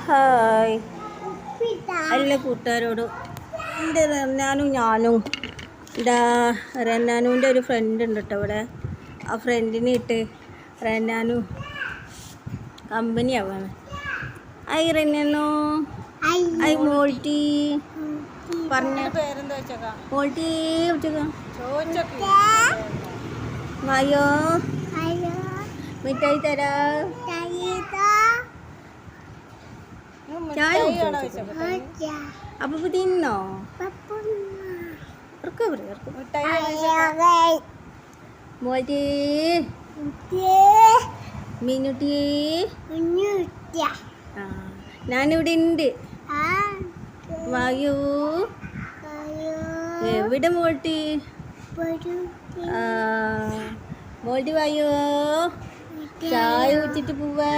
Hi എല്ലാ കൂട്ടുകാരോടും എൻ്റെ ഞാനും എന്താ റന്നാനുവിൻ്റെ ഒരു ഫ്രണ്ട് ഉണ്ട് കേട്ടോ ഇവിടെ. ആ ഫ്രണ്ടിനെ ഇട്ട് റന്നാനു കമ്പനി ആവാണ്. ഐ റന്നാനു, ഐ മോൾട്ടി പറഞ്ഞ പേരെന്താ വെച്ചേക്കാം? മോൾട്ടി ചോദിച്ചോക്ക്. വായോ മിഠായി തരാ. ചായ അപ്പൊ തിന്നോ? മോൾട്ടി മീനുട്ടി ഞാനിവിടെ ഉണ്ട്. വായു എവിടെ മോൾട്ടി? മോൾട്ടി വായോ ചായ കുടിച്ചിട്ട് പോവാ.